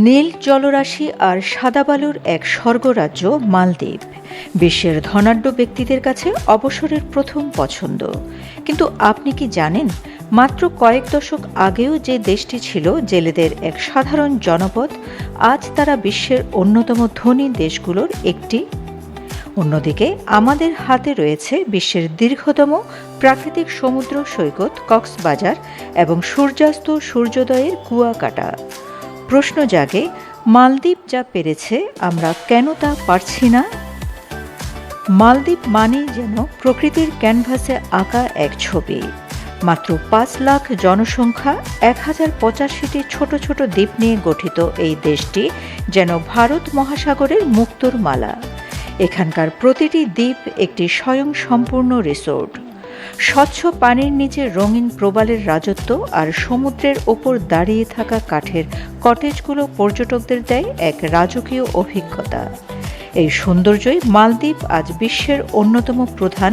নীল জলরাশি আর সাদা বালুর এক স্বর্গরাজ্য মালদ্বীপ বিশ্বের ধনাঢ্য ব্যক্তিদের কাছে অবসরের প্রথম পছন্দ। কিন্তু আপনি কি জানেন, মাত্র কয়েক দশক আগেও যে দেশটি ছিল জেলেদের এক সাধারণ জনপদ, আজ তারা বিশ্বের অন্যতম ধনী দেশগুলোর একটি। অন্যদিকে আমাদের হাতে রয়েছে বিশ্বের দীর্ঘতম প্রাকৃতিক সমুদ্র সৈকত কক্সবাজার এবং সূর্যাস্ত সূর্যোদয়ের কুয়াকাটা। প্রশ্ন জাগে, মালদ্বীপ যা পেরেছে আমরা কেন তা পারছি না? মালদ্বীপ মানেই যেন প্রকৃতির ক্যানভাসে আঁকা এক ছবি। মাত্র ৫ লাখ জনসংখ্যা, ১,০৮৫টি ছোট ছোট দ্বীপ নিয়ে গঠিত এই দেশটি যেন ভারত মহাসাগরের মুক্তোর মালা। এখানকার প্রতিটি দ্বীপ একটি স্বয়ংসম্পূর্ণ রিসোর্ট। স্বচ্ছ পানির নিচে রঙিন প্রবালের রাজত্ব আর সমুদ্রের ওপর দাঁড়িয়ে থাকা কাঠের কটেজগুলো পর্যটকদের দেয় এক রাজকীয় অভিজ্ঞতা। এই সৌন্দর্যই মালদ্বীপ আজ বিশ্বের অন্যতম প্রধান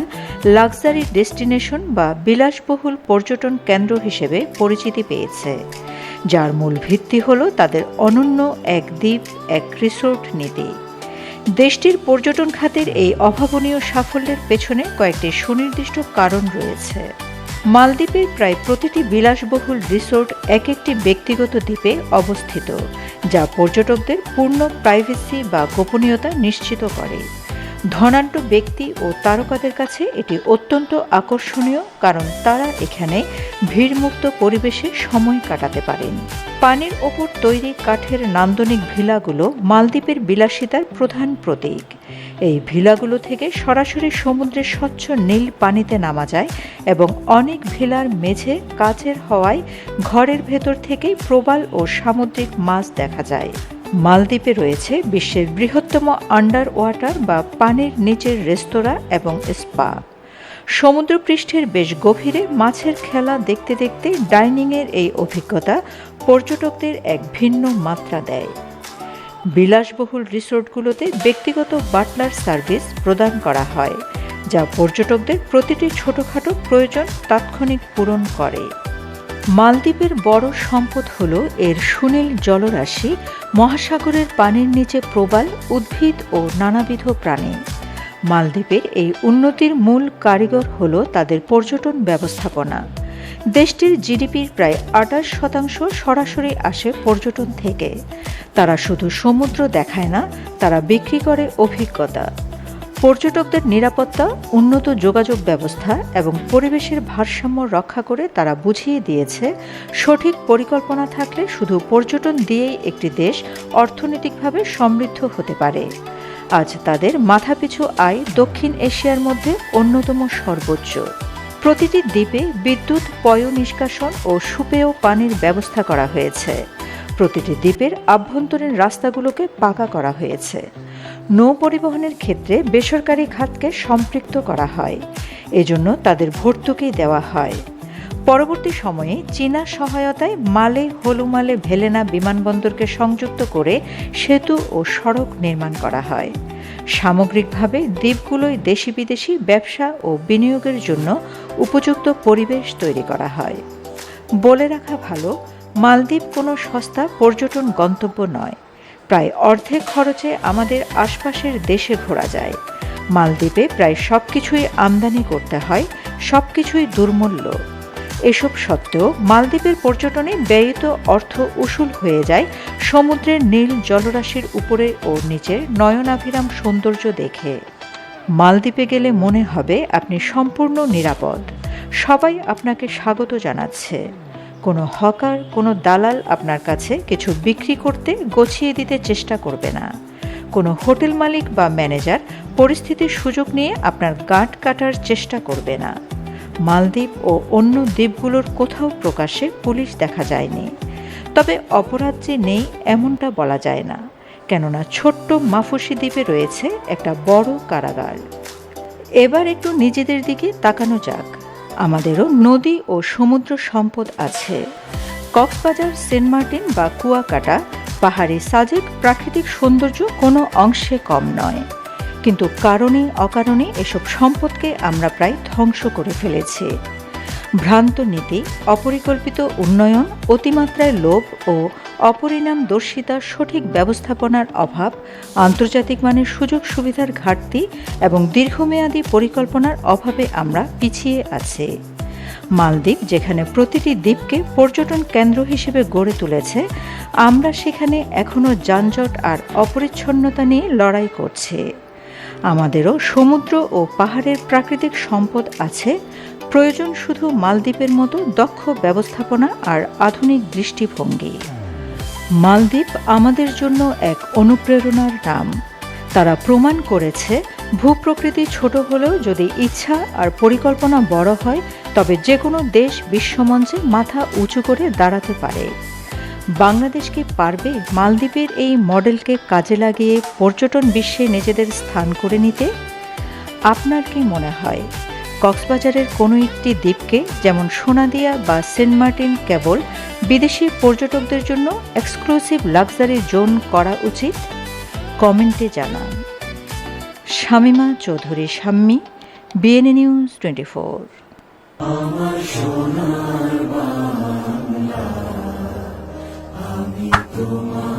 লাক্সারি ডেস্টিনেশন বা বিলাসবহুল পর্যটন কেন্দ্র হিসেবে পরিচিতি পেয়েছে, যার মূল ভিত্তি হল তাদের অনন্য এক দ্বীপ এক রিসোর্ট নীতি। দেশটির পর্যটন খাতের এই অভাবনীয় সাফল্যের পেছনে কয়েকটি সুনির্দিষ্ট কারণ রয়েছে। মালদ্বীপের প্রায় প্রতিটি বিলাসবহুল রিসোর্ট এক একটি ব্যক্তিগত দ্বীপে অবস্থিত, যা পর্যটকদের পূর্ণ প্রাইভেসি বা গোপনীয়তা নিশ্চিত করে। ধনাঢ্য ব্যক্তি ও তারকাদের কাছে এটি অত্যন্ত আকর্ষণীয়, কারণ তারা এখানে ভিড়মুক্ত পরিবেশে সময় কাটাতে পারেন। পানির ওপর তৈরি কাঠের নান্দনিক ভিলাগুলো মালদ্বীপের বিলাসিতার প্রধান প্রতীক। এই ভিলাগুলো থেকে সরাসরি সমুদ্রের স্বচ্ছ নীল পানিতে নামা যায় এবং অনেক ভিলার মেঝে কাচের হওয়ায় ঘরের ভেতর থেকেই প্রবাল ও সামুদ্রিক মাছ দেখা যায়। মালদ্বীপে রয়েছে বিশ্বের বৃহত্তম আন্ডার ওয়াটার বা পানির নিচের রেস্তোরাঁ এবং স্পা। সমুদ্রপৃষ্ঠের বেশ গভীরে মাছের খেলা দেখতে দেখতে ডাইনিংয়ের এই অভিজ্ঞতা পর্যটকদের এক ভিন্ন মাত্রা দেয়। বিলাসবহুল রিসোর্টগুলোতে ব্যক্তিগত বাটলার সার্ভিস প্রদান করা হয়, যা পর্যটকদের প্রতিটি ছোটখাটো প্রয়োজন তাৎক্ষণিক পূরণ করে। মালদ্বীপের বড় সম্পদ হল এর সুনীল জলরাশি, মহাসাগরের পানির নিচে প্রবাল, উদ্ভিদ ও নানাবিধ প্রাণী। মালদ্বীপের এই উন্নতির মূল কারিগর হল তাদের পর্যটন ব্যবস্থাপনা। দেশটির জিডিপির প্রায় ২৮% সরাসরি আসে পর্যটন থেকে। তারা শুধু সমুদ্র দেখায় না, তারা বিক্রি করে অভিজ্ঞতা। পর্যটকদের নিরাপত্তা, উন্নত যোগাযোগ ব্যবস্থা এবং পরিবেশের ভারসাম্য রক্ষা করে তারা বুঝিয়ে দিয়েছে, সঠিক পরিকল্পনা থাকলে শুধু পর্যটন দিয়েই একটি দেশ অর্থনৈতিকভাবে সমৃদ্ধ হতে পারে। আজ তাদের মাথাপিছু আয় দক্ষিণ এশিয়ার মধ্যে অন্যতম সর্বোচ্চ। প্রতিটি দ্বীপে বিদ্যুৎ পয়ঃনিষ্কাশন ও সুপেয় পানির ব্যবস্থা করা হয়েছে। প্রতিটি দ্বীপের আভ্যন্তরীণ রাস্তাগুলোকে পাকা করা হয়েছে। নৌ পরিবহনের ক্ষেত্রে বেসরকারি খাতকে সম্পৃক্ত করা হয়, এজন্য তাদের ভর্তুকি দেওয়া হয়। পরবর্তী সময়ে চীনা সহায়তায় মালে হলুমালে ভেলেনা বিমানবন্দরকে সংযুক্ত করে সেতু ও সড়ক নির্মাণ করা হয়। সামগ্রিকভাবে দ্বীপগুলোয় দেশি বিদেশি ব্যবসা ও বিনিয়োগের জন্য উপযুক্ত পরিবেশ তৈরি করা হয়। বলে রাখা ভালো, মালদ্বীপ কোনো সস্তা পর্যটন গন্তব্য নয়। প্রায় অর্ধেক খরচে আমাদের আশপাশের দেশে ঘোরা যায়। মালদ্বীপে প্রায় সব কিছুই আমদানি করতে হয়, সব কিছুই দুর্মূল্য। এসব সত্ত্বেও মালদ্বীপের পর্যটনে ব্যয়িত অর্থ উসুল হয়ে যায় সমুদ্রের নীল জলরাশির উপরে ও নিচের নয়নাভিরাম সৌন্দর্য দেখে। মালদ্বীপে গেলে মনে হবে আপনি সম্পূর্ণ নিরাপদ। সবাই আপনাকে স্বাগত জানাচ্ছে। কোনো হকার, কোনো দালাল আপনার কাছে কিছু বিক্রি করতে গছিয়ে দিতে চেষ্টা করবে না। কোনো হোটেল মালিক বা ম্যানেজার পরিস্থিতির সুযোগ নিয়ে আপনার গাঁট কাটার চেষ্টা করবে না। মালদ্বীপ ও অন্য দ্বীপগুলোর কোথাও প্রকাশ্যে পুলিশ দেখা যায়নি। তবে অপরাধ যে নেই এমনটা বলা যায় না, কেননা ছোট্ট মাফুসি দ্বীপে রয়েছে একটা বড় কারাগার। এবার একটু নিজেদের দিকে তাকানো যাক। আমাদেরও নদী ও সমুদ্র সম্পদ আছে। কক্সবাজার, সেন্ট মার্টিন বা কুয়াকাটা, পাহাড়ি সাজেক প্রাকৃতিক সৌন্দর্য কোনো অংশে কম নয়। কিন্তু কারণে অকারণে এসব সম্পদকে আমরা প্রায় ধ্বংস করে ফেলেছি। ভ্রান্ত নীতি, অপরিকল্পিত উন্নয়ন, অতিমাত্রায় লোভ ও অপরিণামদর্শিতার সঠিক ব্যবস্থাপনার অভাব, আন্তর্জাতিক মানের সুযোগ সুবিধার ঘাটতি এবং দীর্ঘমেয়াদী পরিকল্পনার অভাবে আমরা পিছিয়ে আছি। মালদ্বীপ যেখানে প্রতিটি দ্বীপকে পর্যটন কেন্দ্র হিসেবে গড়ে তুলেছে, আমরা সেখানে এখনও যানজট আর অপরিচ্ছন্নতা নিয়ে লড়াই করছি। আমাদেরও সমুদ্র ও পাহাড়ের প্রাকৃতিক সম্পদ আছে, প্রয়োজন শুধু মালদ্বীপের মতো দক্ষ ব্যবস্থাপনা আর আধুনিক দৃষ্টিভঙ্গি। মালদ্বীপ আমাদের জন্য এক অনুপ্রেরণার নাম। তারা প্রমাণ করেছে ভূপ্রকৃতি ছোট হলেও যদি ইচ্ছা আর পরিকল্পনা বড় হয় তবে যে কোনো দেশ বিশ্বমঞ্চে মাথা উঁচু করে দাঁড়াতে পারে। বাংলাদেশ কি পারবে মালদ্বীপের এই মডেলকে কাজে লাগিয়ে পর্যটন বিশ্বে নিজেদের স্থান করে নিতে? আপনার কি মনে হয় কক্সবাজারের কোনো একটি দ্বীপকে, যেমন সোনাদিয়া বা সেন্ট মার্টিন, কেবল বিদেশি পর্যটকদের জন্য এক্সক্লুসিভ লাক্সারি জোন করা উচিত? কমেন্টে জানান। Shamima Chowdhury Shammi, BNA news 24। আমার সোনার বাংলা, আমি তোমার